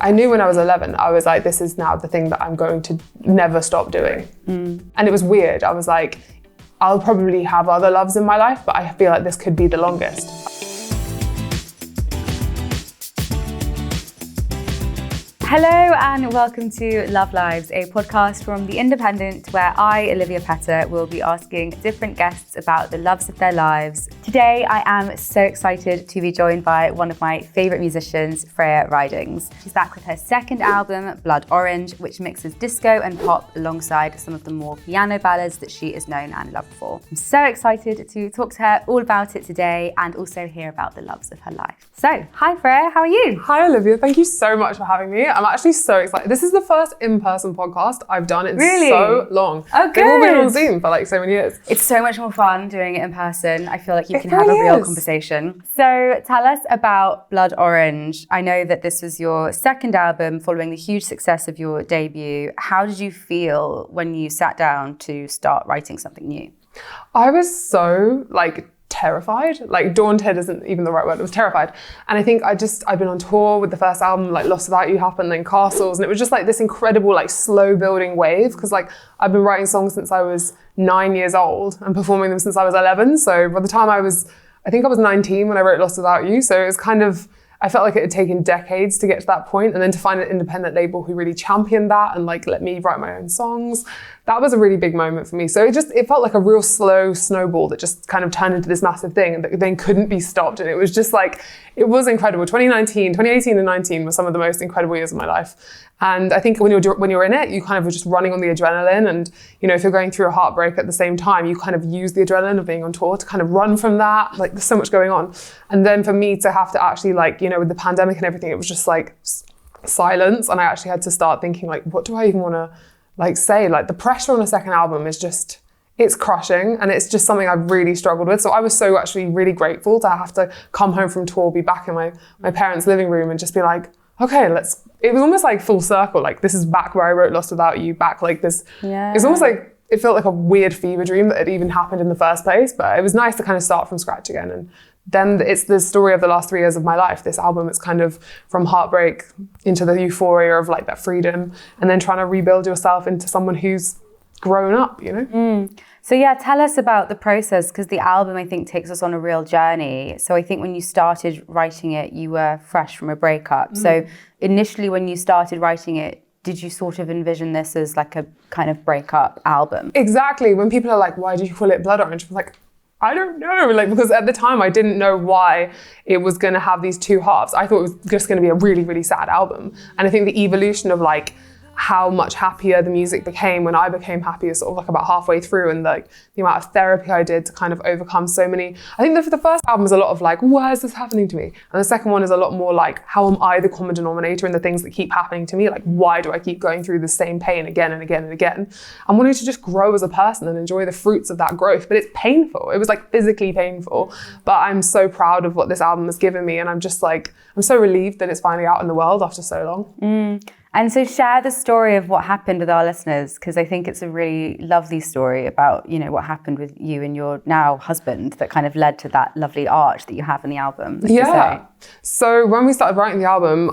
I knew when I was 11, I was like, this is now the thing that I'm going to never stop doing. And it was weird. I was like, I'll probably have other loves in my life, but I feel like this could be the longest. Hello and welcome to Love Lives, a podcast from The Independent where I, Olivia Petter, will be asking different guests about the loves of their lives. Today I am so excited to be joined by one of my favourite musicians, Freya Ridings. She's back with her second album, Blood Orange, which mixes disco and pop alongside some of the more piano ballads that she is known and loved for. I'm so excited to talk to her all about it today and also hear about the loves of her life. So, hi Freya, how are you? Hi Olivia, thank you so much for having me. I'm actually so excited. This is the first in-person podcast I've done in so long. Oh, good. They've all been on Zoom for like so many years. It's so much more fun doing it in person. I feel like you can have a real conversation. So tell us about Blood Orange. I know that this was your second album following the huge success of your debut. How did you feel when you sat down to start writing something new? I was so terrified. Daunted isn't even the right word. I was terrified. And I think I'd been on tour with the first album, Lost Without You happened, then Castles. And it was just this incredible, slow building wave. Because I've been writing songs since I was 9 years old and performing them since I was 11. So by the time I was 19 when I wrote Lost Without You. So it was I felt like it had taken decades to get to that point, and then to find an independent label who really championed that and let me write my own songs. That was a really big moment for me. So it felt like a real slow snowball that just kind of turned into this massive thing and that then couldn't be stopped. And it was just it was incredible. 2018 and 19 were some of the most incredible years of my life. And I think when you're in it, you kind of were just running on the adrenaline. And, if you're going through a heartbreak at the same time, you kind of use the adrenaline of being on tour to kind of run from that. There's so much going on. And then for me to have to actually with the pandemic and everything, it was just silence. And I actually had to start thinking what do I even want to say? The pressure on a second album is just, it's crushing, and it's just something I've really struggled with. So I was so actually really grateful to have to come home from tour, be back in my parents' living room and just be okay, it was almost full circle. This is back where I wrote Lost Without You, back this. Yeah. It's almost it felt like a weird fever dream that it even happened in the first place, but it was nice to kind of start from scratch again. And then it's the story of the last 3 years of my life. This album is kind of from heartbreak into the euphoria of that freedom, and then trying to rebuild yourself into someone who's grown up, So yeah, tell us about the process, because the album, I think, takes us on a real journey. So I think when you started writing it, you were fresh from a breakup. So initially when you started writing it, did you sort of envision this as a kind of breakup album? Exactly. When people are why did you call it Blood Orange? I'm I don't know, because at the time I didn't know why it was going to have these two halves. I thought it was just going to be a really, really sad album. And I think the evolution of how much happier the music became when I became happier sort of about halfway through, and the amount of therapy I did to kind of overcome so many. I think the first album is a lot of why is this happening to me? And the second one is a lot more how am I the common denominator in the things that keep happening to me? Why do I keep going through the same pain again and again and again? I'm wanting to just grow as a person and enjoy the fruits of that growth, but it's painful. It was physically painful, but I'm so proud of what this album has given me, and I'm just I'm so relieved that it's finally out in the world after so long. And so share the story of what happened with our listeners, because I think it's a really lovely story about, what happened with you and your now husband that kind of led to that lovely arch that you have in the album. Yeah. So when we started writing the album,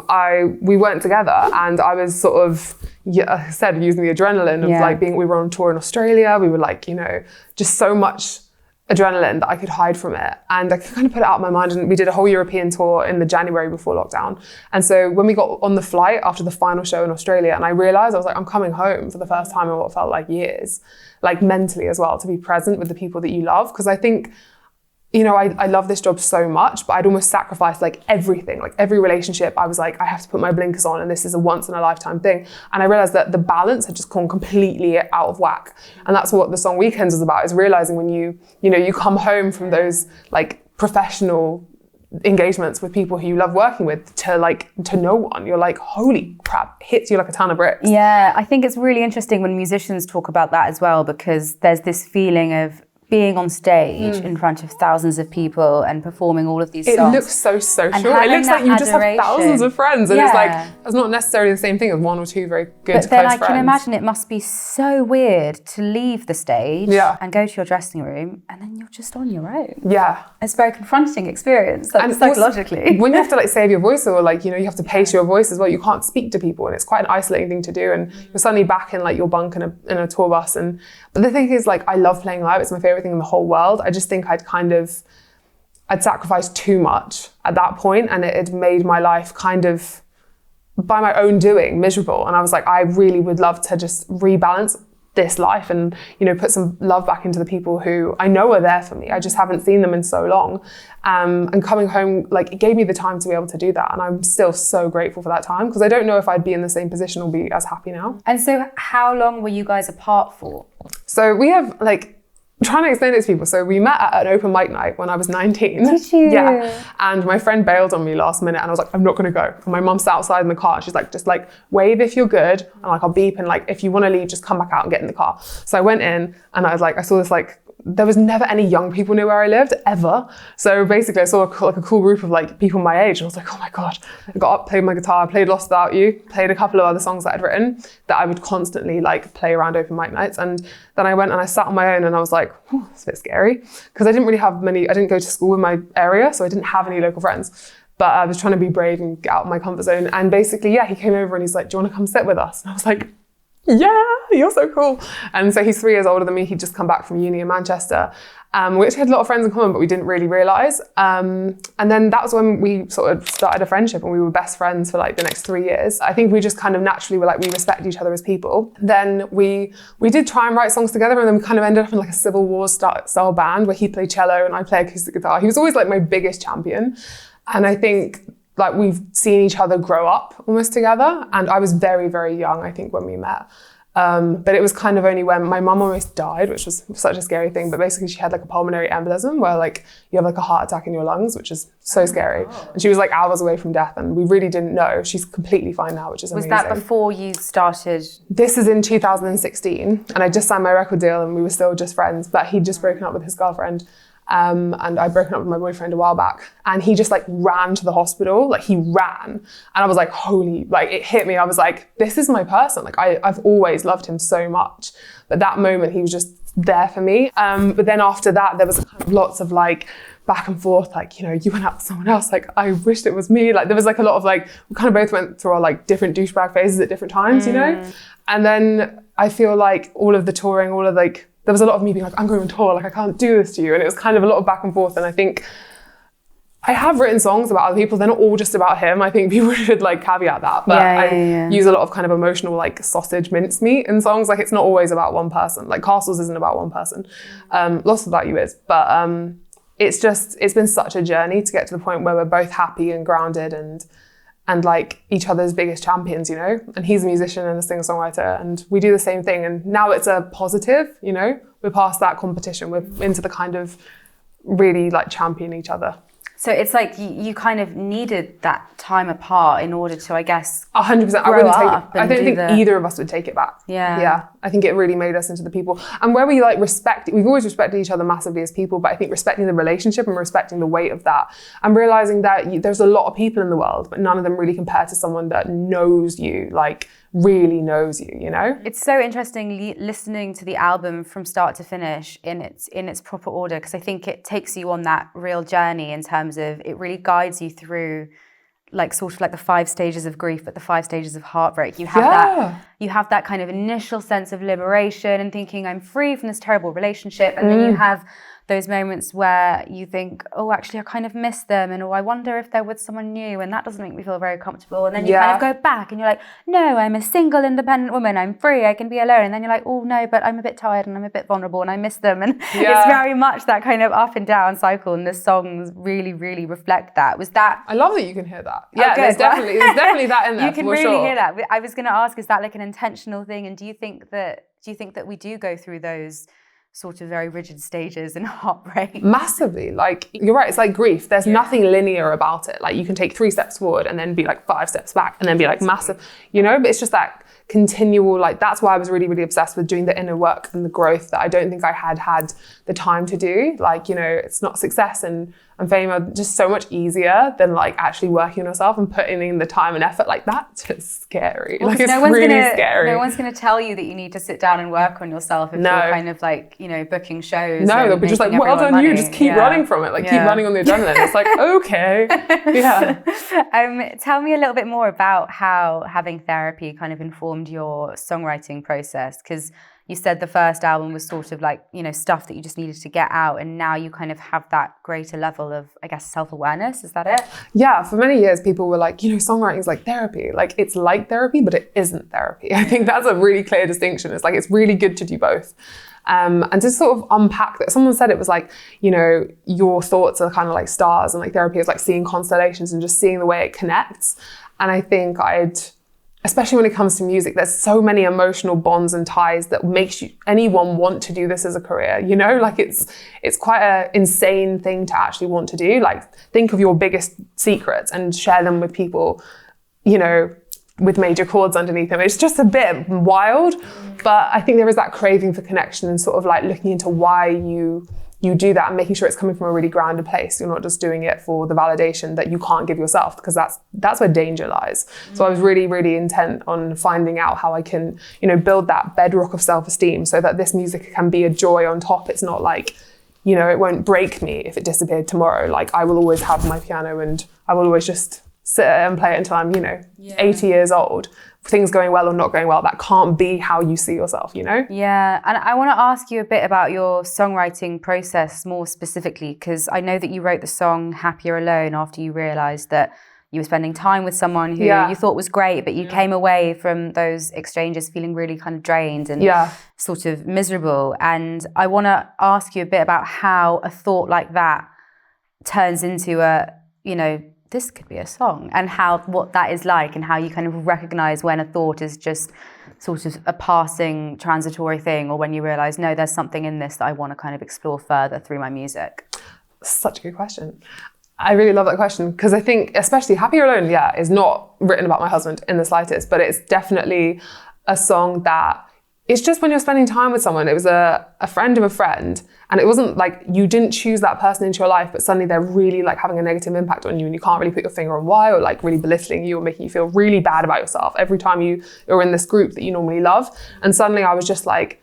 we weren't together, and I was sort of, like I said, using the adrenaline of we were on tour in Australia. We were just so much adrenaline that I could hide from it, and I could kind of put it out of my mind. And we did a whole European tour in the January before lockdown, and so when we got on the flight after the final show in Australia, and I realized I was I'm coming home for the first time in what felt like years, mentally as well, to be present with the people that you love, because I think I love this job so much, but I'd almost sacrificed everything, every relationship. I was I have to put my blinkers on, and this is a once in a lifetime thing. And I realized that the balance had just gone completely out of whack. And that's what the song Weekends is about, is realizing when you come home from those professional engagements with people who you love working with to no one, you're holy crap, it hits you like a ton of bricks. Yeah, I think it's really interesting when musicians talk about that as well, because there's this feeling of being on stage in front of thousands of people and performing all of these songs. It looks so social. It looks like you just have thousands of friends, and it's like it's not necessarily the same thing as one or two very good close friends. But then I can imagine it must be so weird to leave the stage and go to your dressing room, and then you're just on your own. Yeah, it's a very confronting experience, like, and psychologically. When you have to like save your voice, or like, you know, you have to pace your voice as well. You can't speak to people, and it's quite an isolating thing to do. And you're suddenly back in like your bunk in a tour bus. But the thing is, like, I love playing live. It's my favorite thing in the whole world. I just think I'd sacrificed too much at that point, and it had made my life kind of, by my own doing, miserable. And I was like, I really would love to just rebalance this life and, you know, put some love back into the people who I know are there for me. I just haven't seen them in so long. And coming home, like, it gave me the time to be able to do that. And I'm still so grateful for that time, because I don't know if I'd be in the same position or be as happy now. And so how long were you guys apart for? So we have, like, I'm trying to explain it to people. So we met at an open mic night when I was 19. Did you? Yeah. And my friend bailed on me last minute, and I was like, I'm not going to go. And my mum sat outside in the car, and she's like, just like wave if you're good. And like, I'll beep. And like, if you want to leave, just come back out and get in the car. So I went in, and I was like, I saw this, like, there was never any young people near where I lived, ever. So basically I saw a cool group of like people my age, and I was like, oh my God. I got up, played my guitar, played Lost Without You, played a couple of other songs that I'd written that I would constantly like play around open mic nights. And then I went and I sat on my own, and I was like, it's a bit scary, because I didn't really have I didn't go to school in my area, so I didn't have any local friends. But I was trying to be brave and get out of my comfort zone. And basically, he came over and he's like, do you want to come sit with us? And I was like, yeah, you're so cool. And so he's 3 years older than me. He'd just come back from uni in Manchester. We actually had a lot of friends in common, but we didn't really realise. And then that was when we sort of started a friendship, and we were best friends for like the next 3 years. I think we just kind of naturally were like, we respect each other as people. Then we did try and write songs together, and then we kind of ended up in like a Civil War style band where he played cello and I played acoustic guitar. He was always like my biggest champion. And I think like we've seen each other grow up almost together. And I was very, very young, I think, when we met. But it was kind of only when my mum almost died, which was such a scary thing. But basically she had like a pulmonary embolism where like you have like a heart attack in your lungs, which is so scary. And she was like hours away from death, and we really didn't know. She's completely fine now, which is amazing. Was that before you started? This is in 2016, and I just signed my record deal, and we were still just friends, but he'd just broken up with his girlfriend. And I'd broken up with my boyfriend a while back, and he just like ran to the hospital, like he ran. And I was like, holy, like it hit me. I was like, this is my person. Like I've always loved him so much. But that moment he was just there for me. But then after that, there was kind of lots of like back and forth, like, you know, you went out with someone else, like I wished it was me. Like there was like a lot of like, we kind of both went through our like different douchebag phases at different times, you know? And then I feel like all of the touring, all of like, there was a lot of me being like, I'm going on tour, like I can't do this to you. And it was kind of a lot of back and forth. And I think I have written songs about other people. They're not all just about him. I think people should like caveat that. But I use a lot of kind of emotional like sausage mincemeat in songs. Like it's not always about one person. Like Castles isn't about one person. Lost Without You is. But it's been such a journey to get to the point where we're both happy and grounded and like each other's biggest champions, you know? And he's a musician and a singer-songwriter, and we do the same thing. And now it's a positive, you know? We're past that competition. We're into the kind of really like champion each other. So it's like you kind of needed that time apart in order to, I guess, 100%. I don't think either of us would take it back. Yeah. I think it really made us into the people. And where we like we've always respected each other massively as people, but I think respecting the relationship and respecting the weight of that, and realizing that there's a lot of people in the world, but none of them really compare to someone that knows you, like really knows you, you know? It's so interesting listening to the album from start to finish in its proper order, because I think it takes you on that real journey in terms of it really guides you through like sort of like the 5 stages of grief, but the 5 stages of heartbreak. You have that kind of initial sense of liberation and thinking, I'm free from this terrible relationship. And then you have those moments where you think, oh, actually, I kind of miss them. And I wonder if they're with someone new. And that doesn't make me feel very comfortable. And then you kind of go back and you're like, no, I'm a single, independent woman. I'm free. I can be alone. And then you're like, oh, no, but I'm a bit tired and I'm a bit vulnerable and I miss them. And it's very much that kind of up and down cycle. And the songs really, really reflect that. Was that... I love that you can hear that. Yeah, there's definitely that in there. You can really hear that. I was going to ask, is that like an intentional thing? And do you think that we do go through those sort of very rigid stages in heartbreak? Massively. Like, you're right, it's like grief. There's nothing linear about it. Like, you can take 3 steps forward and then be like 5 steps back and then be like massive, you know? But it's just that continual, like, that's why I was really, really obsessed with doing the inner work and the growth that I don't think I had the the time to do. Like, you know, it's not success and fame are just so much easier than like actually working on yourself and putting in the time and effort. Like that's just scary. Well, like it's scary. No one's going to tell you that you need to sit down and work on yourself if you're kind of like, you know, booking shows. No, they'll be just like, well done you, just keep running from it. Like keep running on the adrenaline. It's like, okay. Yeah. Tell me a little bit more about how having therapy kind of informed your songwriting process, because you said the first album was sort of like, you know, stuff that you just needed to get out, and now you kind of have that greater level of, I guess, self-awareness. Is that it? Yeah, for many years people were like, you know, songwriting is like therapy. Like it's like therapy, but it isn't therapy. I think that's a really clear distinction. It's like, it's really good to do both. And to sort of unpack that, someone said it was like, you know, your thoughts are kind of like stars, and like therapy is like seeing constellations and just seeing the way it connects. And I think especially when it comes to music, there's so many emotional bonds and ties that makes anyone want to do this as a career, you know? Like it's quite an insane thing to actually want to do. Like think of your biggest secrets and share them with people, you know, with major chords underneath them. It's just a bit wild, but I think there is that craving for connection and sort of like looking into why you do that and making sure it's coming from a really grounded place. You're not just doing it for the validation that you can't give yourself, because that's where danger lies. So I was really, really intent on finding out how I can, you know, build that bedrock of self-esteem so that this music can be a joy on top. It's not like, you know, it won't break me if it disappeared tomorrow. Like I will always have my piano and I will always just sit and play it until I'm, you know, 80 years old. Things going well or not going well, that can't be how you see yourself, you know? Yeah, and I want to ask you a bit about your songwriting process more specifically, because I know that you wrote the song Happier Alone after you realised that you were spending time with someone who you thought was great, but you came away from those exchanges feeling really kind of drained and sort of miserable. And I want to ask you a bit about how a thought like that turns into a, you know, this could be a song, and what that is like, and how you kind of recognize when a thought is just sort of a passing transitory thing, or when you realize, no, there's something in this that I want to kind of explore further through my music. Such a good question. I really love that question, because I think especially Happier Alone, is not written about my husband in the slightest, but it's definitely a song that it's just when you're spending time with someone. It was a friend of a friend, and it wasn't like you didn't choose that person into your life, but suddenly they're really like having a negative impact on you, and you can't really put your finger on why, or like really belittling you or making you feel really bad about yourself every time you're in this group that you normally love. And suddenly I was just like,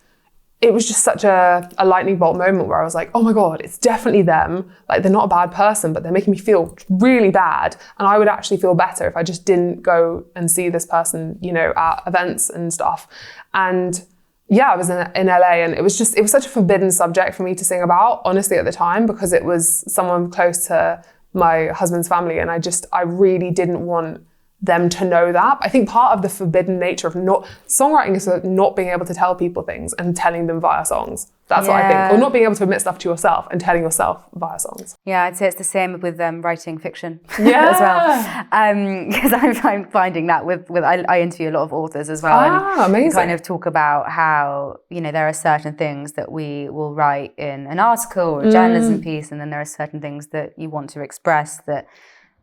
it was just such a lightning bolt moment where I was like, oh my God, it's definitely them. Like they're not a bad person, but they're making me feel really bad. And I would actually feel better if I just didn't go and see this person, you know, at events and stuff. And I was in LA, and it was such a forbidden subject for me to sing about, honestly, at the time, because it was someone close to my husband's family. And I really didn't want them to know that. I think part of the forbidden nature of songwriting is not being able to tell people things and telling them via songs. That's what I think. Or not being able to admit stuff to yourself and telling yourself via songs. Yeah, I'd say it's the same with writing fiction as well. Because I'm finding that with I interview a lot of authors as well. And amazing. Kind of talk about how, you know, there are certain things that we will write in an article or a journalism piece, and then there are certain things that you want to express that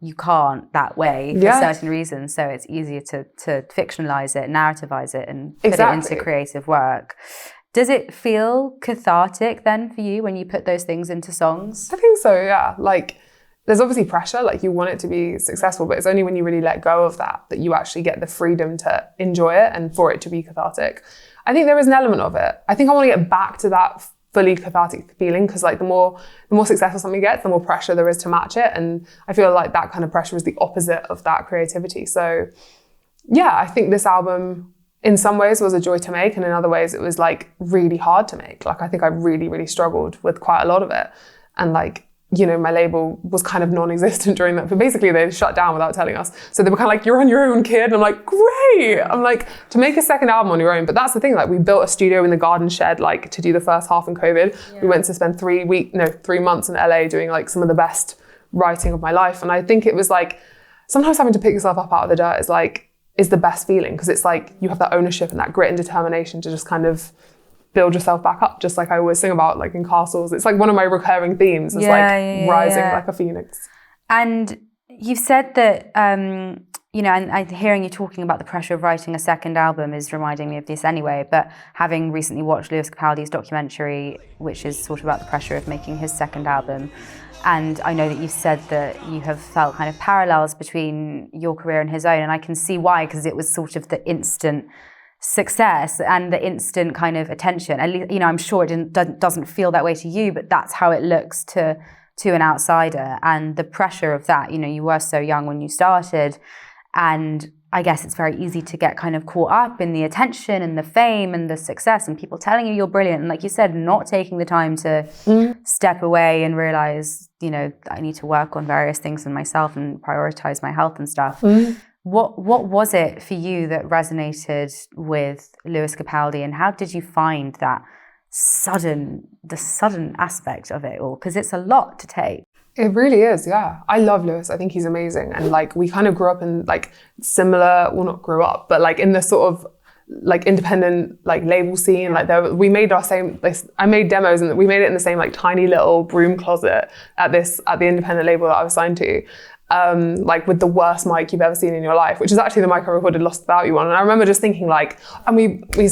you can't that way for certain reasons. So it's easier to fictionalize it, narrativize it, and put it into creative work. Does it feel cathartic then for you when you put those things into songs? I think so, yeah. Like, there's obviously pressure, like you want it to be successful, but it's only when you really let go of that you actually get the freedom to enjoy it and for it to be cathartic. I think there is an element of it. I think I want to get back to that fully cathartic feeling, because like the more successful something gets, the more pressure there is to match it. And I feel like that kind of pressure is the opposite of that creativity. So I think this album in some ways was a joy to make, and in other ways it was like really hard to make. Like I think I really, really struggled with quite a lot of it. And like, you know, my label was kind of non-existent during that, but basically they shut down without telling us. So they were kind of like, you're on your own, kid. And I'm like, great. I'm like, to make a second album on your own. But that's the thing, like we built a studio in the garden shed, like to do the first half in COVID. Yeah. We went to spend 3 months in LA doing like some of the best writing of my life. And I think it was like, sometimes having to pick yourself up out of the dirt is the best feeling, because it's like you have that ownership and that grit and determination to just kind of build yourself back up, just like I always sing about, like in Castles. It's like one of my recurring themes is rising like a phoenix. And you've said that and hearing you talking about the pressure of writing a second album is reminding me of this anyway, but having recently watched Lewis Capaldi's documentary, which is sort of about the pressure of making his second album, and I know that you've said that you have felt kind of parallels between your career and his own, and I can see why, because it was sort of the instant success and the instant kind of attention. At least, I'm sure it doesn't feel that way to you, but that's how it looks to an outsider. And the pressure of that, you were so young when you started, and I guess it's very easy to get kind of caught up in the attention and the fame and the success and people telling you you're brilliant. And like you said, not taking the time to step away and realize, I need to work on various things in myself and prioritize my health and stuff. What was it for you that resonated with Lewis Capaldi, and how did you find that the sudden aspect of it all? Because it's a lot to take. It really is, yeah. I love Lewis. I think he's amazing. And we kind of grew up in similar, well, not grew up, but in the sort of independent label scene. We made our same, I made demos and we made it in the same tiny little broom closet at the independent label that I was signed to. With the worst mic you've ever seen in your life, which is actually the mic I recorded Lost Without You on. And I remember just thinking and I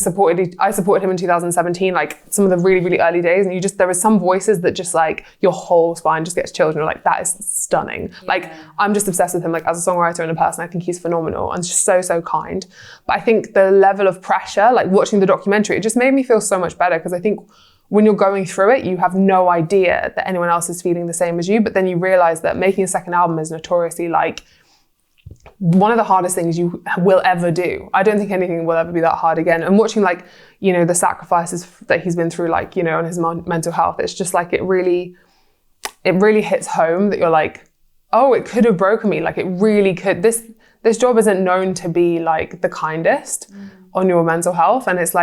supported him in 2017, some of the really, really early days. And there was some voices that just your whole spine just gets chilled. And you're that is stunning. Yeah. I'm just obsessed with him as a songwriter and a person. I think he's phenomenal and just so, so kind. But I think the level of pressure, watching the documentary, it just made me feel so much better, because I think when you're going through it, you have no idea that anyone else is feeling the same as you. But then you realize that making a second album is notoriously one of the hardest things you will ever do. I don't think anything will ever be that hard again. And watching the sacrifices that he's been through, on his mental health, it's just it really hits home that you're oh, it could have broken me. It really could. This job isn't known to be the kindest on your mental health. And it's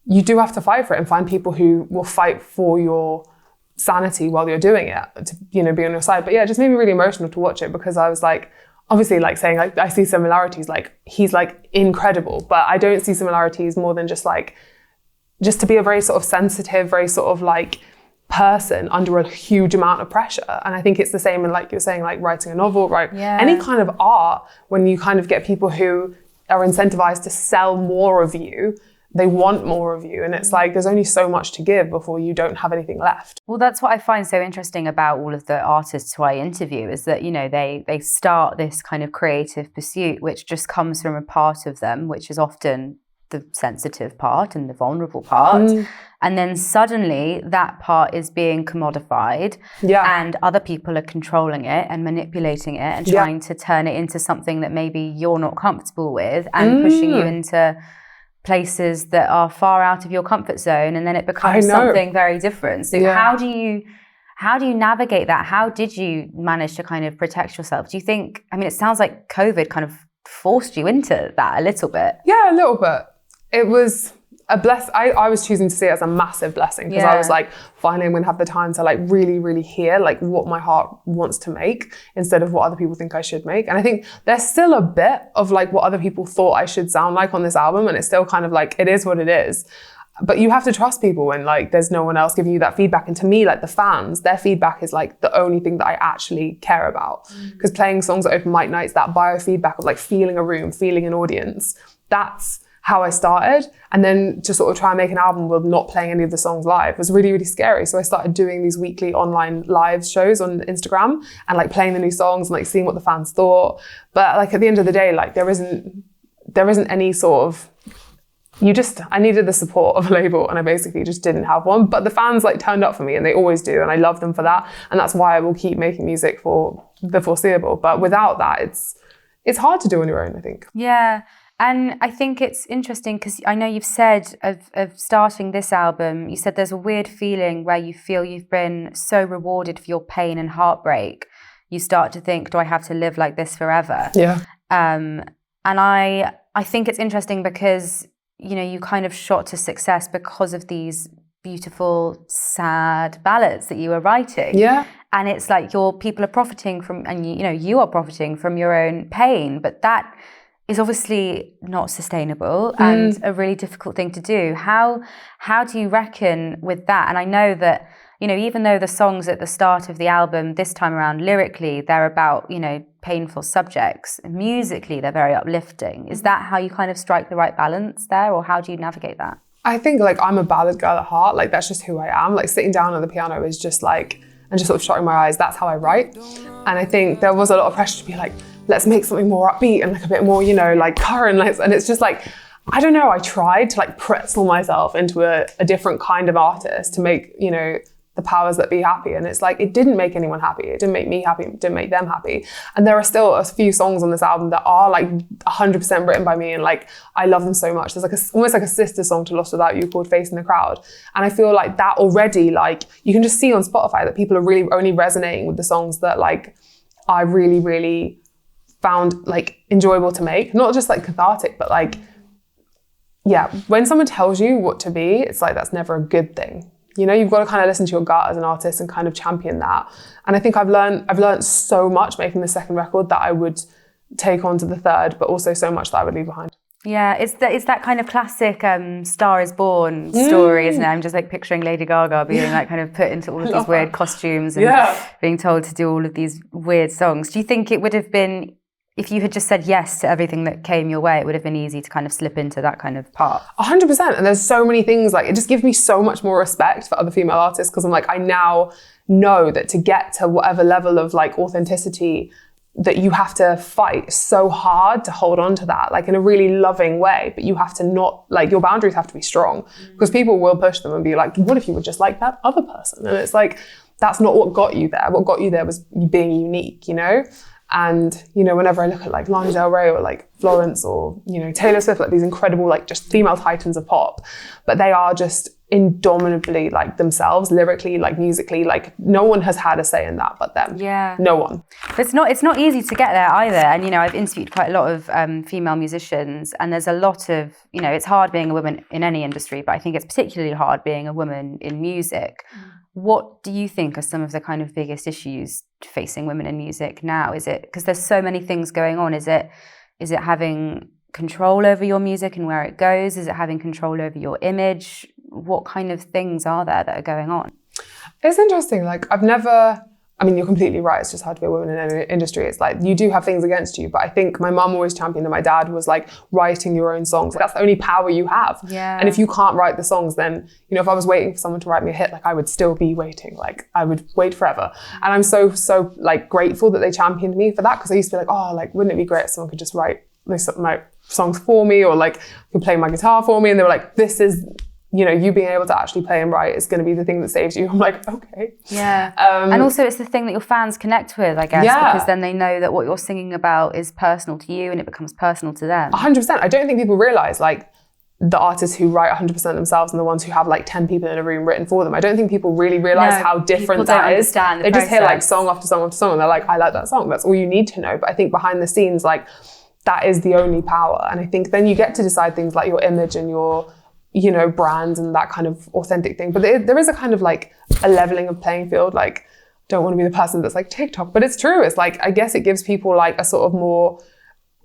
you do have to fight for it and find people who will fight for your sanity while you're doing it to, be on your side. But yeah, it just made me really emotional to watch it, because I was obviously saying I see similarities, he's incredible, but I don't see similarities more than just to be a very sort of sensitive, very sort of person under a huge amount of pressure. And I think it's the same in you're saying, writing a novel, right? Yeah. Any kind of art, when you kind of get people who are incentivized to sell more of you, they want more of you. And it's there's only so much to give before you don't have anything left. Well, that's what I find so interesting about all of the artists who I interview, is that, they start this kind of creative pursuit, which just comes from a part of them, which is often the sensitive part and the vulnerable part. And then suddenly that part is being commodified, and other people are controlling it and manipulating it and trying to turn it into something that maybe you're not comfortable with, and pushing you into places that are far out of your comfort zone, and then it becomes something very different. So how do you navigate that? How did you manage to kind of protect yourself? Do you think, it sounds like COVID kind of forced you into that a little bit. Yeah, a little bit. It was a I was choosing to see it as a massive blessing, because I was finally I'm going to have the time to really, really hear what my heart wants to make, instead of what other people think I should make. And I think there's still a bit of what other people thought I should sound like on this album, and it's still kind of it is what it is. But you have to trust people when there's no one else giving you that feedback. And to me, the fans, their feedback is the only thing that I actually care about. Because playing songs at open mic nights, that biofeedback of feeling a room, feeling an audience, that's how I started. And then to sort of try and make an album with not playing any of the songs live was really, really scary. So I started doing these weekly online live shows on Instagram and playing the new songs and seeing what the fans thought. But at the end of the day, there isn't any sort of, I needed the support of a label, and I basically just didn't have one. But the fans turned up for me, and they always do, and I love them for that. And that's why I will keep making music for the foreseeable. But without that, it's hard to do on your own, I think. Yeah. And I think it's interesting, because I know you've said of starting this album, you said there's a weird feeling where you feel you've been so rewarded for your pain and heartbreak. You start to think, do I have to live like this forever? Yeah. And I think it's interesting because, you kind of shot to success because of these beautiful, sad ballads that you were writing. Yeah. And it's people are profiting from, and you are profiting from your own pain, but that is obviously not sustainable and a really difficult thing to do. How do you reckon with that? And I know that you know, even though the songs at the start of the album this time around lyrically, they're about, you know, painful subjects, musically they're very uplifting. Is that how you kind of strike the right balance there, or how do you navigate that? I think like I'm a ballad girl at heart. Like that's just who I am. Like sitting down at the piano is just like, and just sort of shutting my eyes, that's how I write. And I think there was a lot of pressure to be like, let's make something more upbeat and like a bit more, you know, like current. And it's just like, I don't know, I tried to like pretzel myself into a different kind of artist to make, you know, the powers that be happy. And it's like, it didn't make anyone happy. It didn't make me happy. It didn't make them happy. And there are still a few songs on this album that are like 100% written by me. And like, I love them so much. There's like almost like a sister song to Lost Without You called Face in the Crowd. And I feel like that already, like you can just see on Spotify that people are really only resonating with the songs that like I really, really found like enjoyable to make. Not just like cathartic, but like, yeah, when someone tells you what to be, it's like, that's never a good thing. You know, you've got to kind of listen to your gut as an artist and kind of champion that. And I think I've learned so much making the second record that I would take on to the third, but also so much that I would leave behind. Yeah, it's that kind of classic Star is Born story, isn't it? I'm just like picturing Lady Gaga being like kind of put into all of these weird costumes and being told to do all of these weird songs. Do you think it would have been, if you had just said yes to everything that came your way, it would have been easy to kind of slip into that kind of part? 100%. And there's so many things, like it just gives me so much more respect for other female artists, because I'm like, I now know that to get to whatever level of like authenticity, that you have to fight so hard to hold on to that, like in a really loving way, but you have to not, like your boundaries have to be strong, because people will push them and be like, what if you were just like that other person? And it's like, that's not what got you there. What got you there was you being unique, you know? And, you know, whenever I look at like Lana Del Rey or like Florence or, you know, Taylor Swift, like these incredible, like just female titans of pop, but they are just indomitably like themselves, lyrically, like musically, like no one has had a say in that but them. Yeah. No one. But it's not easy to get there either. And, you know, I've interviewed quite a lot of female musicians, and there's a lot of, you know, it's hard being a woman in any industry, but I think it's particularly hard being a woman in music. What do you think are some of the kind of biggest issues facing women in music now? Is it, because there's so many things going on, is it having control over your music and where it goes? Is it having control over your image? What kind of things are there that are going on? It's interesting. Like I mean, you're completely right. It's just hard to be a woman in any industry. It's like, you do have things against you, but I think my mum always championed, and my dad was like, writing your own songs. That's the only power you have. Yeah. And if you can't write the songs, then, you know, if I was waiting for someone to write me a hit, like I would still be waiting. Like I would wait forever. And I'm so like grateful that they championed me for that, because I used to be like, oh, like, wouldn't it be great if someone could just write my songs for me, or like could play my guitar for me? And they were like, this is, you know, you being able to actually play and write is going to be the thing that saves you. I'm like, okay. Yeah. And also it's the thing that your fans connect with, I guess, because then they know that what you're singing about is personal to you and it becomes personal to them. 100%. I don't think people realise, like, the artists who write 100% themselves and the ones who have like 10 people in a room written for them. I don't think people really realise how different that is. They just hear like song after song after song and they're like, I like that song. That's all you need to know. But I think behind the scenes, like, that is the only power. And I think then you get to decide things like your image and your, you know, brands and that kind of authentic thing. But there is a kind of like a leveling of playing field. Like, don't want to be the person that's like TikTok, but it's true. It's like, I guess it gives people like a sort of more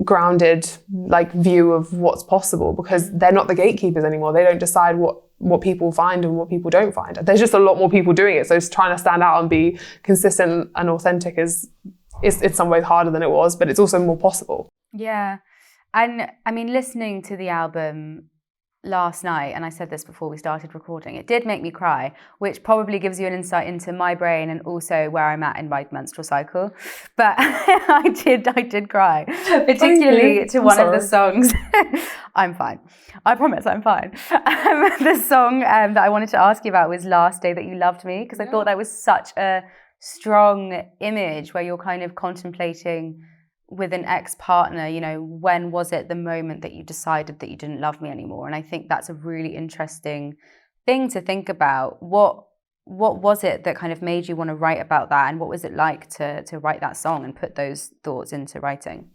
grounded like view of what's possible, because they're not the gatekeepers anymore. They don't decide what people find and what people don't find. There's just a lot more people doing it. So just trying to stand out and be consistent and authentic is in some ways harder than it was, but it's also more possible. Yeah. And I mean, listening to the album last night, and I said this before we started recording, it did make me cry, which probably gives you an insight into my brain and also where I'm at in my menstrual cycle. But I did cry, particularly to one of the songs. I'm fine. I promise I'm fine. The song that I wanted to ask you about was Last Day That You Loved Me, because I thought that was such a strong image where you're kind of contemplating with an ex-partner, you know, when was it the moment that you decided that you didn't love me anymore? And I think that's a really interesting thing to think about. What was it that kind of made you want to write about that? And what was it like to write that song and put those thoughts into writing?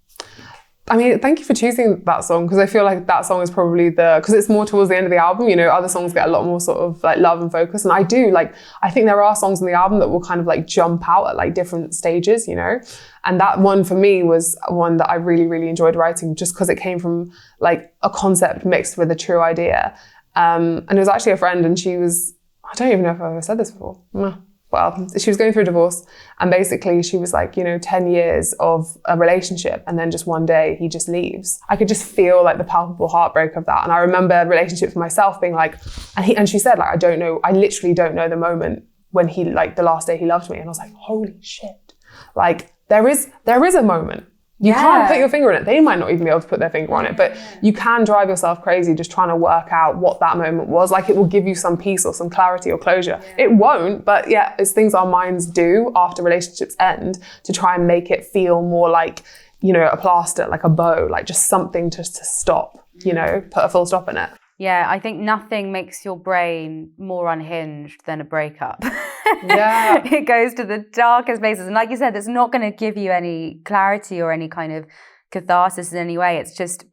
I mean, thank you for choosing that song, because I feel like that song is probably because it's more towards the end of the album. You know, other songs get a lot more sort of like love and focus. And I think there are songs on the album that will kind of like jump out at like different stages, you know. And that one for me was one that I really, really enjoyed writing, just because it came from like a concept mixed with a true idea. And it was actually a friend, and she was I don't even know if I've ever said this before. Well, she was going through a divorce, and basically she was like, 10 years of a relationship, and then just one day he just leaves. I could just feel like the palpable heartbreak of that. And I remember relationships with myself being like, and she said like, I literally don't know the moment when he, like the last day he loved me. And I was like, holy shit. Like there is a moment. You can't put your finger on it. They might not even be able to put their finger on it, but you can drive yourself crazy just trying to work out what that moment was. Like it will give you some peace or some clarity or closure. Yeah. It won't, but it's things our minds do after relationships end to try and make it feel more like, a plaster, like a bow, like just something to stop, put a full stop in it. Yeah, I think nothing makes your brain more unhinged than a breakup. Yeah. It goes to the darkest places. And like you said, it's not going to give you any clarity or any kind of catharsis in any way. It's just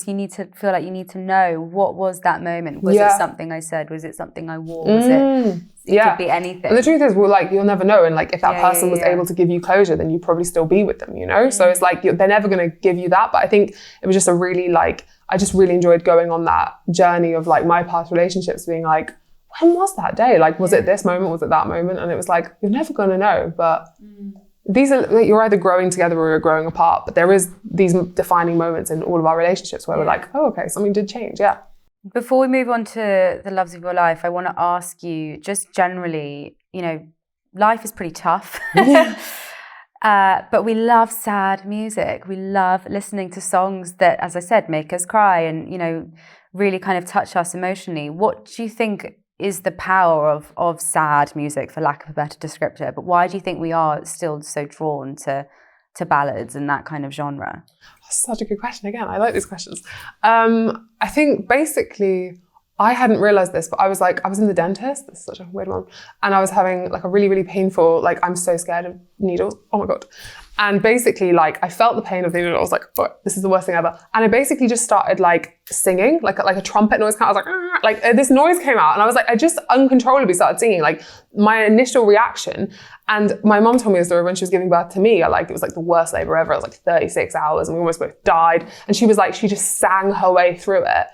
you need to feel like you need to know, what was that moment? Was it something I said? Was it something I wore? Was it could be anything. And the truth is, you'll never know. And like if that person was able to give you closure, then you'd probably still be with them, So it's like they're never going to give you that. But I think it was just a really I just really enjoyed going on that journey of like my past relationships being like, when was that day? Like, was it this moment? Was it that moment? And it was like, you're never going to know. But these are, like, you're either growing together or you're growing apart. But there is these defining moments in all of our relationships where we're like, oh, okay, something did change. Yeah. Before we move on to the loves of your life, I want to ask you just generally, life is pretty tough. But we love sad music. We love listening to songs that, as I said, make us cry and, really kind of touch us emotionally. What do you think is the power of sad music, for lack of a better descriptor? But why do you think we are still so drawn to ballads and that kind of genre? That's such a good question. Again, I like these questions. I think basically, I hadn't realized this, but I was in the dentist. This is such a weird one. And I was having like a really, really painful, I'm so scared of needles. Oh my God. And basically I felt the pain of the needle. I was like, oh, this is the worst thing ever. And I basically just started singing, like a trumpet noise. I was like this noise came out and I was like, I just uncontrollably started singing, my initial reaction. And my mom told me the story when she was giving birth to me. It was the worst labor ever. It was 36 hours and we almost both died. And she was she just sang her way through it.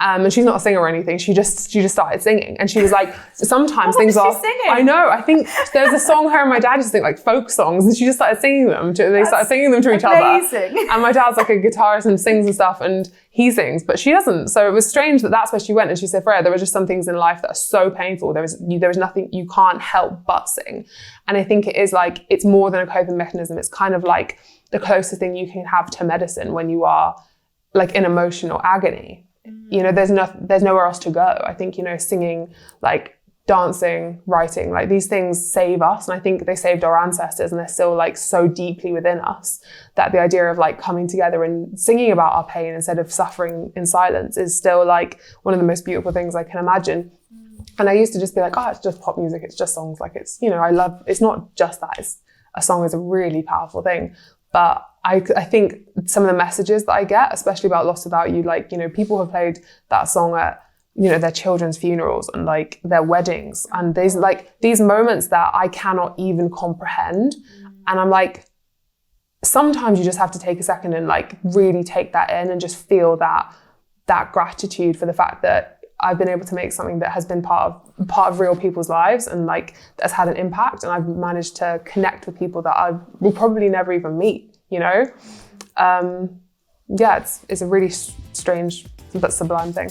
And she's not a singer or anything. She just started singing. And she was like, sometimes things are... Singing? I know. I think there's a song her and my dad used to sing, folk songs. And she just started singing them. They started singing them to each amazing. Other. And my dad's a guitarist and sings and stuff. And he sings, but she doesn't. So it was strange that's where she went. And she said, Freya, there were just some things in life that are so painful. There was nothing, you can't help but sing. And I think it is it's more than a coping mechanism. It's kind of the closest thing you can have to medicine when you are in emotional agony. There's nowhere else to go. I think, singing, dancing, writing, these things save us. And I think they saved our ancestors and they're still so deeply within us that the idea of coming together and singing about our pain instead of suffering in silence is still one of the most beautiful things I can imagine. And I used to just be oh, it's just pop music. It's just songs. It's not just that. A song is a really powerful thing. But I think some of the messages that I get, especially about Lost Without You, people have played that song at, their children's funerals and their weddings. And there's these moments that I cannot even comprehend. And I'm sometimes you just have to take a second and really take that in and just feel that gratitude for the fact that I've been able to make something that has been part of real people's lives and that's had an impact, and I've managed to connect with people that I will probably never even meet, it's a really strange but sublime thing.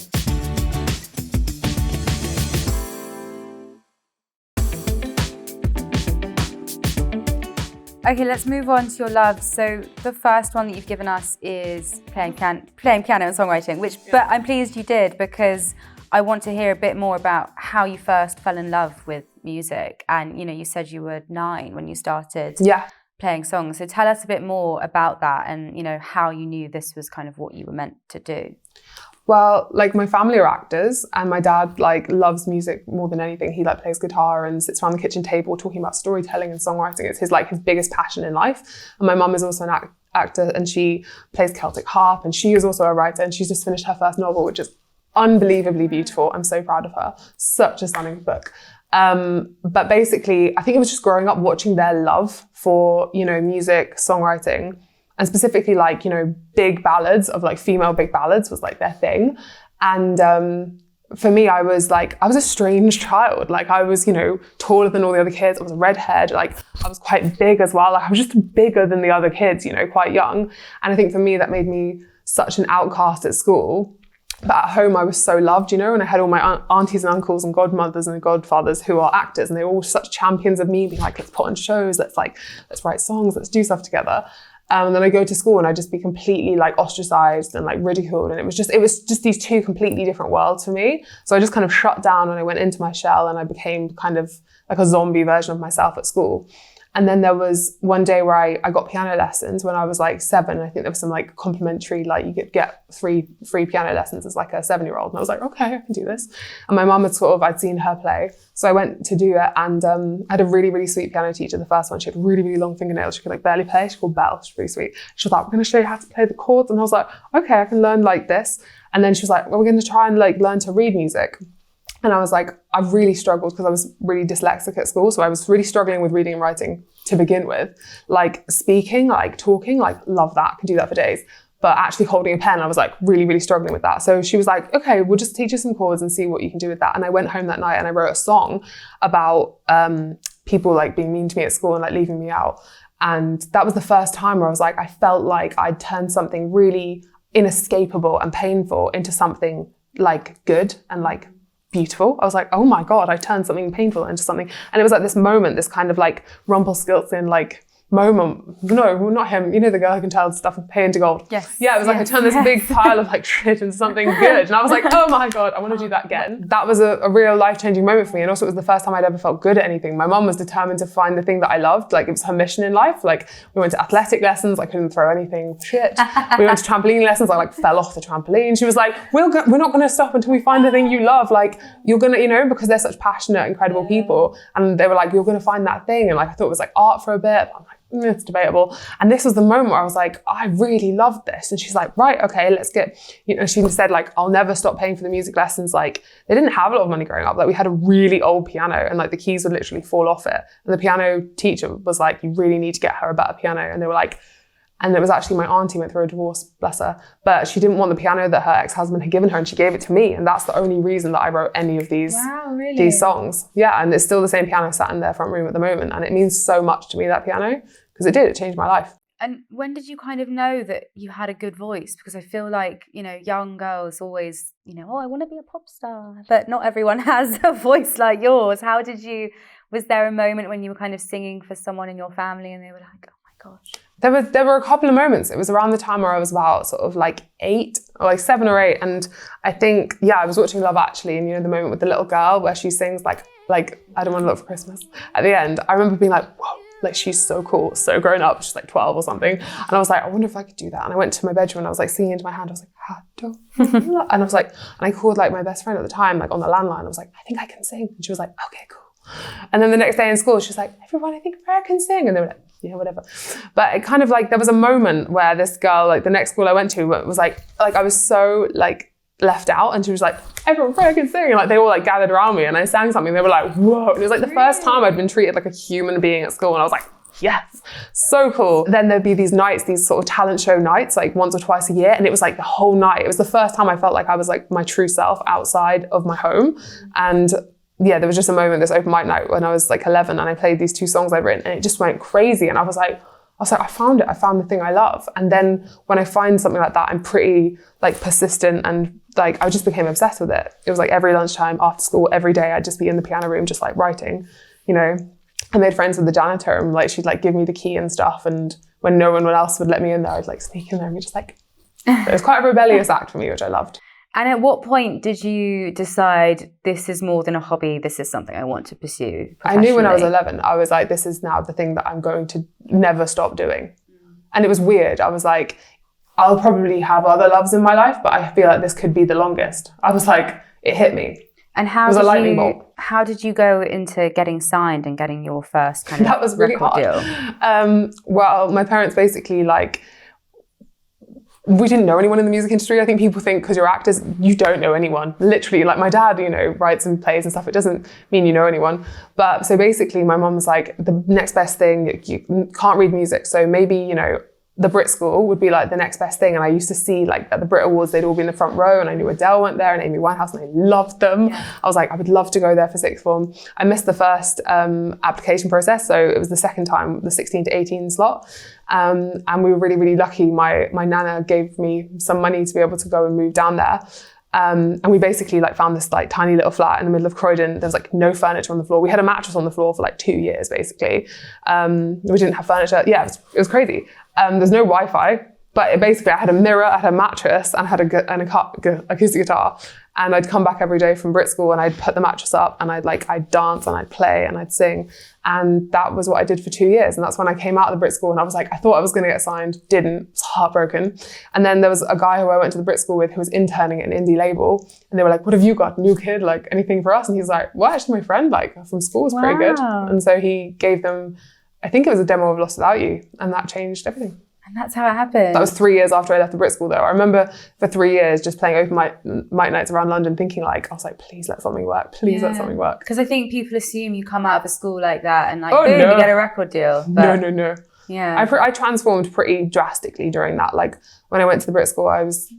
Okay, let's move on to your loves. So the first one that you've given us is playing piano and songwriting, but I'm pleased you did, because I want to hear a bit more about how you first fell in love with music. And, you said you were 9 when you started playing songs. So tell us a bit more about that and, how you knew this was kind of what you were meant to do. Well, my family are actors and my dad loves music more than anything. He plays guitar and sits around the kitchen table talking about storytelling and songwriting. It's his biggest passion in life. And my mum is also an actor and she plays Celtic harp and she is also a writer and she's just finished her first novel, which is unbelievably beautiful. I'm so proud of her. Such a stunning book. But basically, I think it was just growing up watching their love for, music, songwriting, and specifically big ballads of female big ballads was their thing. And for me, I was a strange child. Like I was, taller than all the other kids. I was a redhead. Like I was quite big as well. Like I was just bigger than the other kids, quite young. And I think for me, that made me such an outcast at school. But at home, I was so loved, and I had all my aunties and uncles and godmothers and godfathers who are actors, and they were all such champions of me, being like, let's put on shows, let's write songs, let's do stuff together. And then I go to school and I'd just be completely like ostracized and like ridiculed. And it was just these two completely different worlds for me. So I just kind of shut down when I went into my shell, and I became kind of like a zombie version of myself at school. And then there was one day where I got piano lessons when I was like 7. I think there was some like complimentary, like you could get free piano lessons as like a 7-year-old. And I was like, okay, I can do this. And my mum I'd seen her play. So I went to do it, and I had a really, really sweet piano teacher. The first one, she had really, really long fingernails. She could like barely play. She called Belle. She's really sweet. She was like, we're going to show you how to play the chords. And I was like, okay, I can learn like this. And then she was like, well, we're going to try and like learn to read music. And I was like, I really struggled because I was really dyslexic at school. So I was really struggling with reading and writing to begin with. Like speaking, like talking, like love that, could do that for days. But actually holding a pen, I was like really, really struggling with that. So she was like, okay, we'll just teach you some chords and see what you can do with that. And I went home that night and I wrote a song about people like being mean to me at school and like leaving me out. And that was the first time where I was like, I felt like I'd turned something really inescapable and painful into something like good and like beautiful. I was like, oh my God, I turned something painful into something. And it was like this moment, this kind of like Rumpelstiltskin like moment. No, not him. The girl who can tell stuff and pay into gold. Yes. Yeah, it was like I turned this big pile of like shit into something good. And I was like, oh my God, I want to do that again. That was a real life-changing moment for me. And also it was the first time I'd ever felt good at anything. My mum was determined to find the thing that I loved. Like it was her mission in life. Like we went to athletic lessons. I couldn't throw anything shit. We went to trampoline lessons. I like fell off the trampoline. She was like, we're not going to stop until we find the thing you love. Like you're going to, because they're such passionate, incredible people. And they were like, you're going to find that thing. And like, I thought it was like art for a bit. But I'm like, it's debatable. And this was the moment where I was like, I really loved this. And she's like, right, okay, let's get, she said like, I'll never stop paying for the music lessons. Like they didn't have a lot of money growing up. Like we had a really old piano and like the keys would literally fall off it. And the piano teacher was like, you really need to get her a better piano. And they were like, and it was actually my auntie went through a divorce, bless her, but she didn't want the piano that her ex-husband had given her and she gave it to me. And that's the only reason that I wrote any of these, these songs. Yeah, and it's still the same piano sat in their front room at the moment. And it means so much to me, that piano, because it changed my life. And when did you kind of know that you had a good voice? Because I feel like, young girls always, oh, I want to be a pop star. But not everyone has a voice like yours. Was there a moment when you were kind of singing for someone in your family and they were like, oh my gosh? There were a couple of moments. It was around the time where I was about sort of like 8 or like 7 or 8. And I think, I was watching Love Actually, and the moment with the little girl where she sings like I Don't Want to Look for Christmas at the end. I remember being like, whoa, like she's so cool, so grown up. She's like 12 or something. And I was like, I wonder if I could do that. And I went to my bedroom and I was like singing into my hand. I was like, and I was like, and I called like my best friend at the time, like on the landline. I was like, I think I can sing. And she was like, okay, cool. And then the next day in school, she was like, everyone, I think Freya can sing. And they were like, yeah, whatever. But it kind of like, there was a moment where this girl, like the next school I went to was like I was so like left out, and she was like, everyone, Freya can sing. And like they all like gathered around me and I sang something. They were like, whoa. And it was like the first time I'd been treated like a human being at school. And I was like, yes, so cool. Then there'd be these nights, these sort of talent show nights, like once or twice a year. And it was like the whole night. It was the first time I felt like I was like my true self outside of my home. And yeah, there was just a moment, this open mic night when I was like 11 and I played these 2 songs I'd written and it just went crazy. And I was like, I found it. I found the thing I love. And then when I find something like that, I'm pretty like persistent, and like I just became obsessed with it. It was like every lunchtime after school, every day, I'd just be in the piano room, just like writing, I made friends with the janitor and like, she'd like give me the key and stuff. And when no one else would let me in there, I'd like sneak in there and be just like, it was quite a rebellious act for me, which I loved. And at what point did you decide this is more than a hobby, this is something I want to pursue I knew when I was 11, I was like, this is now the thing that I'm going to never stop doing. And it was weird. I was like, I'll probably have other loves in my life, but I feel like this could be the longest. I was like, it hit me. And how did you go into getting signed and getting your first kind of that was really record hard. deal? Well, my parents basically like, we didn't know anyone in the music industry. I think people think because you're actors, you don't know anyone. Literally, like my dad, writes and plays and stuff. It doesn't mean you know anyone. But so basically my mum was like, the next best thing, you can't read music. So maybe, the Brit School would be like the next best thing. And I used to see like at the Brit Awards, they'd all be in the front row, and I knew Adele went there and Amy Winehouse, and I loved them. Yeah. I was like, I would love to go there for sixth form. I missed the first application process. So it was the second time, the 16 to 18 slot. And we were really, really lucky. My nana gave me some money to be able to go and move down there. And we basically like found this like tiny little flat in the middle of Croydon. There was like no furniture on the floor. We had a mattress on the floor for like 2 years, basically. We didn't have furniture. Yeah, it was crazy. There's no Wi-Fi, but basically I had a mirror, I had a mattress, and I had an acoustic guitar. And I'd come back every day from Brit School, and I'd put the mattress up, and I'd dance and I'd play and I'd sing. And that was what I did for 2 years. And that's when I came out of the Brit School, and I was like, I thought I was going to get signed, didn't, was heartbroken. And then there was a guy who I went to the Brit School with who was interning at an indie label. And they were like, what have you got? New kid, like anything for us? And he's like, well, actually my friend like from school is pretty good. And so he gave them, I think it was a demo of Lost Without You. And that changed everything. And that's how it happened. That was 3 years after I left the Brit School though. I remember for 3 years just playing open mic nights around London thinking like, I was like, please let something work. Please let something work. Because I think people assume you come out of a school like that and like, boom, you get a record deal. But No. Yeah. I transformed pretty drastically during that. Like when I went to the Brit School, I was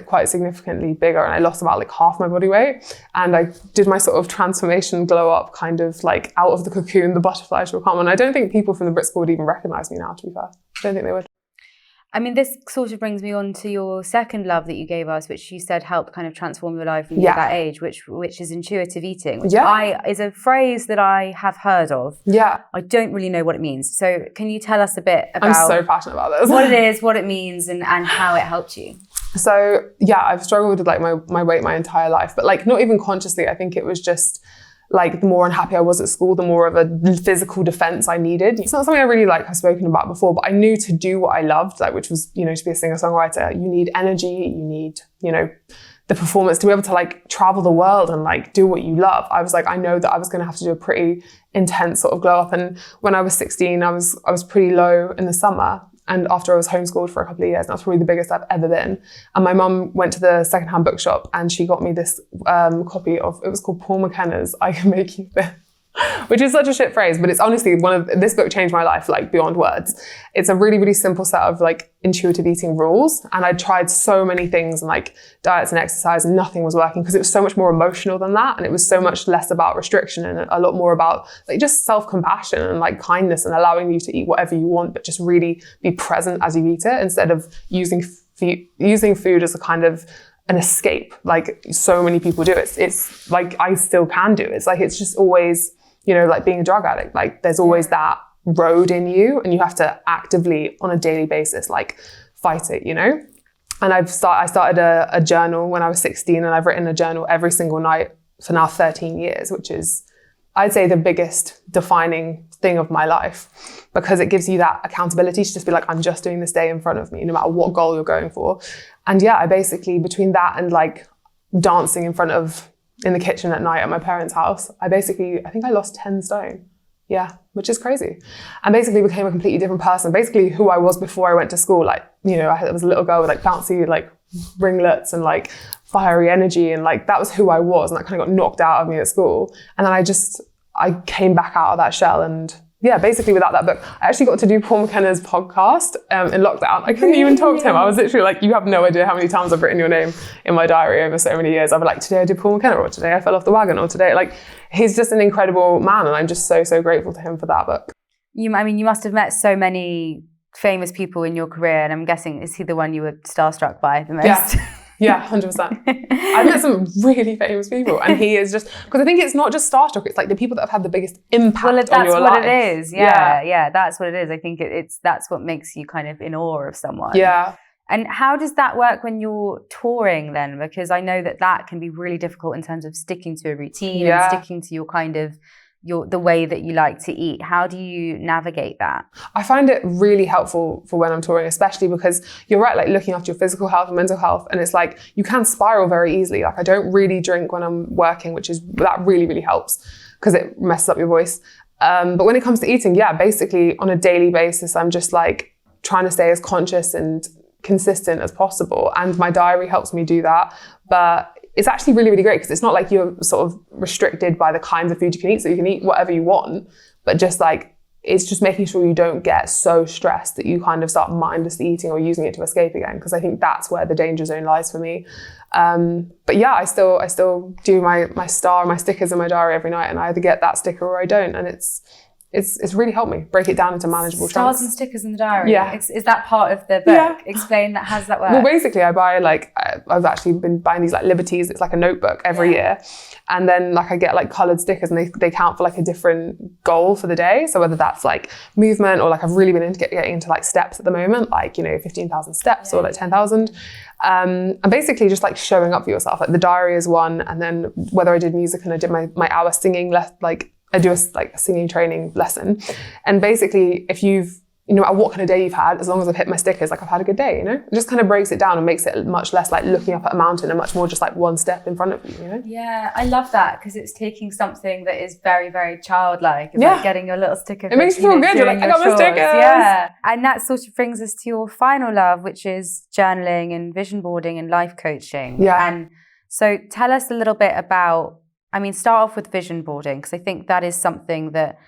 quite significantly bigger, and I lost about like half my body weight. And I did my sort of transformation glow up kind of like out of the cocoon, the butterflies will come. And I don't think people from the Brit School would even recognize me now, to be fair. I don't think they would. I mean, this sort of brings me on to your second love that you gave us, which you said helped kind of transform your life when you were that age, which is intuitive eating, which is a phrase that I have heard of. Yeah. I don't really know what it means. So can you tell us a bit about... I'm so passionate about this. What it is, what it means, and how it helped you? So yeah, I've struggled with like my weight my entire life, but like not even consciously. I think it was just like the more unhappy I was at school, the more of a physical defense I needed. It's not something I really like have spoken about before, but I knew to do what I loved, like which was, to be a singer-songwriter, you need energy, you need, the performance to be able to like travel the world and like do what you love. I was like, I know that I was going to have to do a pretty intense sort of glow up. And when I was 16, I was pretty low in the summer. And after I was homeschooled for a couple of years, and that's probably the biggest I've ever been. And my mum went to the secondhand bookshop and she got me this copy of, it was called Paul McKenna's I Can Make You Thin, which is such a shit phrase, but it's honestly this book changed my life, like beyond words. It's a really, really simple set of like intuitive eating rules. And I tried so many things and like diets and exercise, and nothing was working because it was so much more emotional than that. And it was so much less about restriction and a lot more about like just self-compassion and like kindness and allowing you to eat whatever you want, but just really be present as you eat it instead of using food as a kind of an escape. Like so many people do. It's like I still can do. It's like, it's just always, like being a drug addict, like there's always that road in you and you have to actively on a daily basis, like fight it, And I started a journal when I was 16, and I've written a journal every single night for now 13 years, which is, I'd say, the biggest defining thing of my life, because it gives you that accountability to just be like, I'm just doing this day in front of me, no matter what goal you're going for. And yeah, I basically, between that and like dancing in the kitchen at night at my parents' house, I think I lost 10 stone. Yeah, which is crazy. And basically became a completely different person. Basically who I was before I went to school. Like, I was a little girl with like bouncy like ringlets and like fiery energy. And like, that was who I was. And that kind of got knocked out of me at school. And then I came back out of that shell. And yeah, basically without that book, I actually got to do Paul McKenna's podcast in lockdown. I couldn't even talk to him. I was literally like, you have no idea how many times I've written your name in my diary over so many years. I'd be like, today I did Paul McKenna, or today I fell off the wagon, or today, like, he's just an incredible man. And I'm just so, so grateful to him for that book. You must have met so mmany famous people in your career. And I'm guessing, is he the one you were starstruck by the most? Yeah, 100%. I've met some really famous people, and he is just, because I think it's not just starstruck, it's like the people that have had the biggest impact on your life. Well, that's what it is. Yeah, that's what it is. I think that's what makes you kind of in awe of someone. Yeah. And how does that work when you're touring then? Because I know that can be really difficult in terms of sticking to a routine and sticking to your kind of the way that you like to eat. How do you navigate that? I find it really helpful for when I'm touring, especially because you're right, like looking after your physical health and mental health. And it's like, you can spiral very easily. Like I don't really drink when I'm working, that really, really helps because it messes up your voice. But when it comes to eating, basically on a daily basis, I'm just like trying to stay as conscious and consistent as possible. And my diary helps me do that. But it's actually really, really great because it's not like you're sort of restricted by the kinds of food you can eat. So you can eat whatever you want, but just like it's just making sure you don't get so stressed that you kind of start mindlessly eating or using it to escape again, because I think that's where the danger zone lies for me. But yeah, I still do my star, my stickers in my diary every night, and I either get that sticker or I don't, and it's really helped me break it down into manageable Stars chunks. and stickers in the diary. Yeah. Is that part of the book? Yeah. Explain that. How does that work? Well, basically, I buy I've actually been buying these like Liberties. It's like a notebook every year, and then like I get like coloured stickers, and they count for like a different goal for the day. So whether that's like movement, or like I've really been into getting into like steps at the moment, like 15,000 steps or like 10,000. And basically just like showing up for yourself. Like the diary is one, and then whether I did music and I did my hour singing, I do a singing training lesson. And basically, if you've, what kind of day you've had, as long as I've hit my stickers, like I've had a good day, It just kind of breaks it down and makes it much less like looking up at a mountain and much more just like one step in front of you, Yeah, I love that, because it's taking something that is very, very childlike. It's like getting your little sticker. It makes you feel good. You're like, I got my stickers. Yeah. And that sort of brings us to your final love, which is journaling and vision boarding and life coaching. Yeah. And so tell us a little bit about, start off with vision boarding, because I think that is something that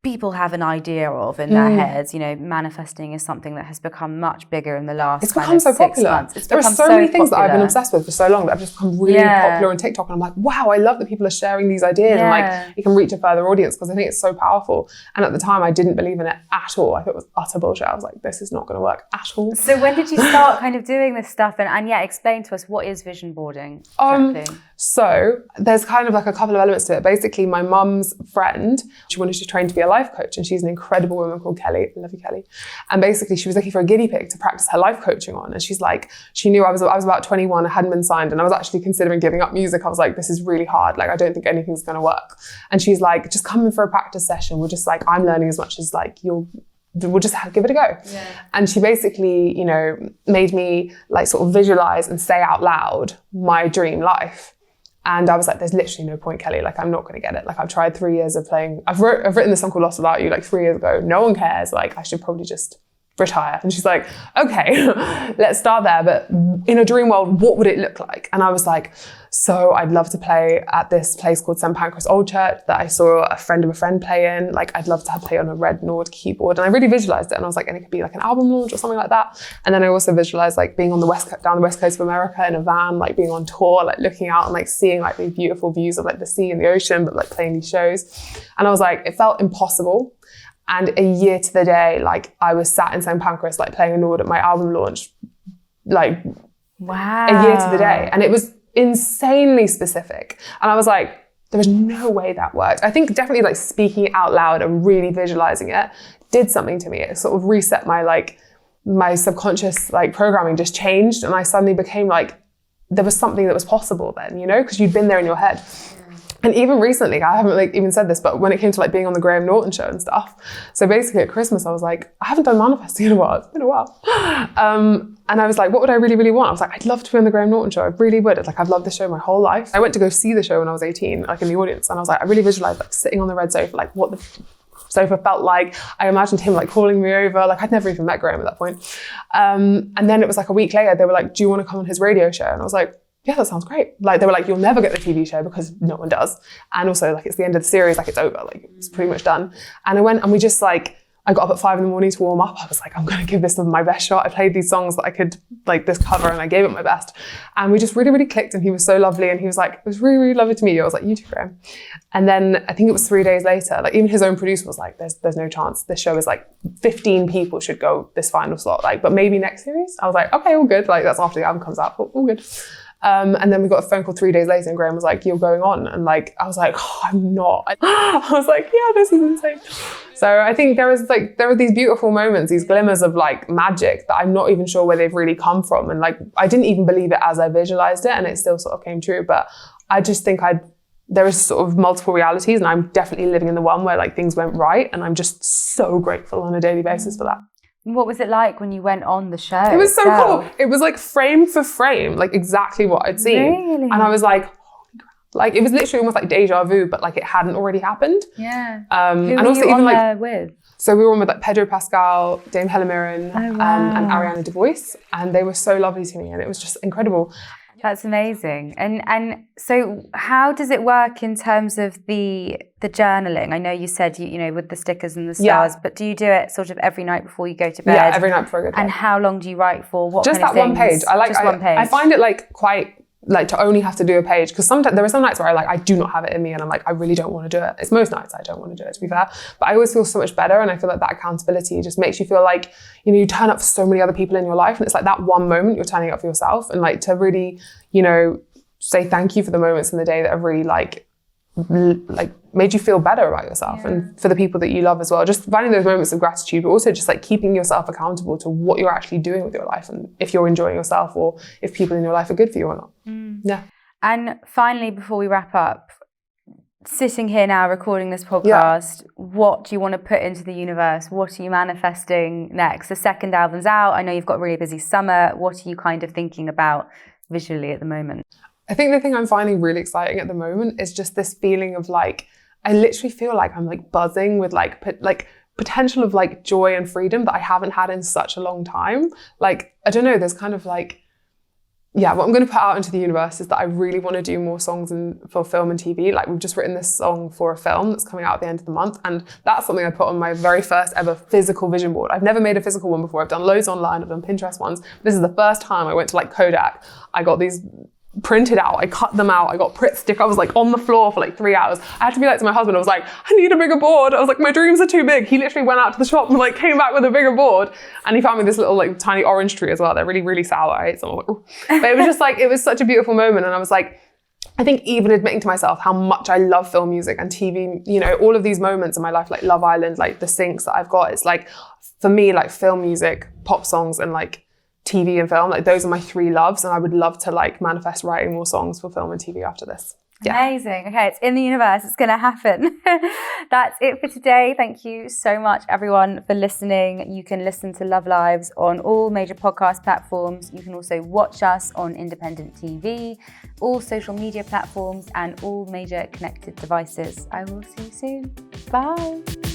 people have an idea of in their heads. Manifesting is something that has become much bigger in the last It's become so 6 popular. months. There are so many things that I've been obsessed with for so long that have just become really popular on TikTok. And I'm like, wow, I love that people are sharing these ideas and like it can reach a further audience, because I think it's so powerful. And at the time, I didn't believe in it at all. I thought it was utter bullshit. I was like, this is not going to work at all. So when did you start kind of doing this stuff? And explain to us, what is vision boarding exactly? So there's kind of like a couple of elements to it. Basically, my mum's friend, she wanted to train to be a life coach, and she's an incredible woman called Kelly. I love you, Kelly. And basically, she was looking for a guinea pig to practice her life coaching on. And she's like, she knew I was about 21, I hadn't been signed, and I was actually considering giving up music. I was like, this is really hard. Like, I don't think anything's going to work. And she's like, just come in for a practice session. We're just like, I'm learning as much as like we'll just give it a go. Yeah. And she basically, made me like sort of visualize and say out loud my dream life. And I was like, there's literally no point, Kelly. Like, I'm not going to get it. Like, I've tried 3 years of playing. I've written this song called Lost Without You like 3 years ago. No one cares. Like, I should probably just retire. And she's like, okay, let's start there. But in a dream world, what would it look like? And I was like, so I'd love to play at this place called St. Pancras Old Church that I saw a friend of a friend play in. Like, I'd love to have play on a red Nord keyboard. And I really visualized it. And I was like, and it could be like an album launch or something like that. And then I also visualized like being on down the west coast of America in a van, like being on tour, like looking out and like seeing like these beautiful views of like the sea and the ocean, but like playing these shows. And I was like, it felt impossible. And a year to the day, like I was sat in St. Pancras, like playing a Nord at my album launch, like wow, a year to the day. And it was insanely specific. And I was like, there was no way that worked. I think definitely like speaking it out loud and really visualizing it did something to me. It sort of reset my subconscious like programming just changed. And I suddenly became like, there was something that was possible then, because you'd been there in your head. And even recently, I haven't like even said this, but when it came to like being on the Graham Norton show and stuff, so basically at Christmas, I was like, I haven't done manifesting in a while. It's been a while. And I was like, what would I really, really want? I was like, I'd love to be on the Graham Norton show. I really would. Like, I've loved this show my whole life. I went to go see the show when I was 18, like in the audience. And I was like, I really visualized like sitting on the red sofa, like what the sofa felt like. I imagined him like calling me over. Like I'd never even met Graham at that point. And then it was like a week later, they were like, do you want to come on his radio show? And I was like, yeah, that sounds great. Like they were like, you'll never get the TV show because no one does. And also like it's the end of the series, like it's over, like it's pretty much done. And I went and we just like, I got up at 5 a.m. to warm up. I was like, I'm going to give this my best shot. I played these songs that I could, like this cover, and I gave it my best. And we just really, really clicked, and he was so lovely. And he was like, it was really, really lovely to meet you. I was like, you too, Graham. And then I think it was 3 days later, like even his own producer was like, there's no chance. This show is like 15 people should go this final slot, like, but maybe next series. I was like, okay, all good. Like that's after the album comes out, but all good. And then we got a phone call 3 days later, and Graham was like, you're going on. And like, I was like, oh, I'm not. I was like, yeah, this is insane. So I think there are these beautiful moments, these glimmers of like magic that I'm not even sure where they've really come from. And like, I didn't even believe it as I visualized it, and it still sort of came true. But I just think there is sort of multiple realities, and I'm definitely living in the one where like things went right. And I'm just so grateful on a daily basis for that. What was it like when you went on the show? It was so cool. It was like frame for frame, like exactly what I'd seen. Really? And I was like, holy crap. Like it was literally almost like deja vu, but like it hadn't already happened. Yeah. Who and also even like with? So we were on with like Pedro Pascal, Dame Helen Mirren, and Ariana DeVois, and they were so lovely to me, and it was just incredible. That's amazing. And so how does it work in terms of the journaling? I know you said, you know, with the stickers and the stars, but do you do it sort of every night before you go to bed? Yeah, every night before I go to bed. And how long do you write for? What just kind that of one page. One page. I find it like quite like to only have to do a page, because sometimes there are some nights where I do not have it in me and I'm like, I really don't want to do it. It's most nights I don't want to do it, to be fair, but I always feel so much better, and I feel like that accountability just makes you feel like, you know, you turn up for so many other people in your life, and it's like that one moment you're turning up for yourself, and like to really, you know, say thank you for the moments in the day that have really like made you feel better about yourself, and for the people that you love as well. Just finding those moments of gratitude, but also just like keeping yourself accountable to what you're actually doing with your life, and if you're enjoying yourself or if people in your life are good for you or not. Yeah. And finally, before we wrap up, sitting here now recording this podcast, what do you want to put into the universe? What are you manifesting next? The second album's out. I know you've got a really busy summer. What are you kind of thinking about visually at the moment? I think the thing I'm finding really exciting at the moment is just this feeling of like, I literally feel like I'm like buzzing with like potential of like joy and freedom that I haven't had in such a long time. Like, I don't know, there's kind of like, yeah, what I'm going to put out into the universe is that I really want to do more songs for film and TV. Like, we've just written this song for a film that's coming out at the end of the month, and that's something I put on my very first ever physical vision board. I've never made a physical one before. I've done loads online, I've done Pinterest ones. This is the first time I went to like Kodak. I got these printed out, I cut them out, I got Pritt stick, I was like on the floor for like 3 hours. I had to be like to my husband, I was like, I need a bigger board. I was like, my dreams are too big. He literally went out to the shop and like came back with a bigger board, and he found me this little like tiny orange tree as well. They're really, really sour. I hate some of them. But it was just like, it was such a beautiful moment, and I was like, I think even admitting to myself how much I love film music and TV, you know, all of these moments in my life, like Love Island, like the syncs that I've got, it's like, for me, like film music, pop songs, and like TV and film, like those are my three loves, and I would love to like manifest writing more songs for film and TV after this. Yeah. Amazing. Okay, it's in the universe. It's going to happen. That's it for today. Thank you so much, everyone, for listening. You can listen to Love Lives on all major podcast platforms. You can also watch us on independent TV, all social media platforms, and all major connected devices. I will see you soon. Bye.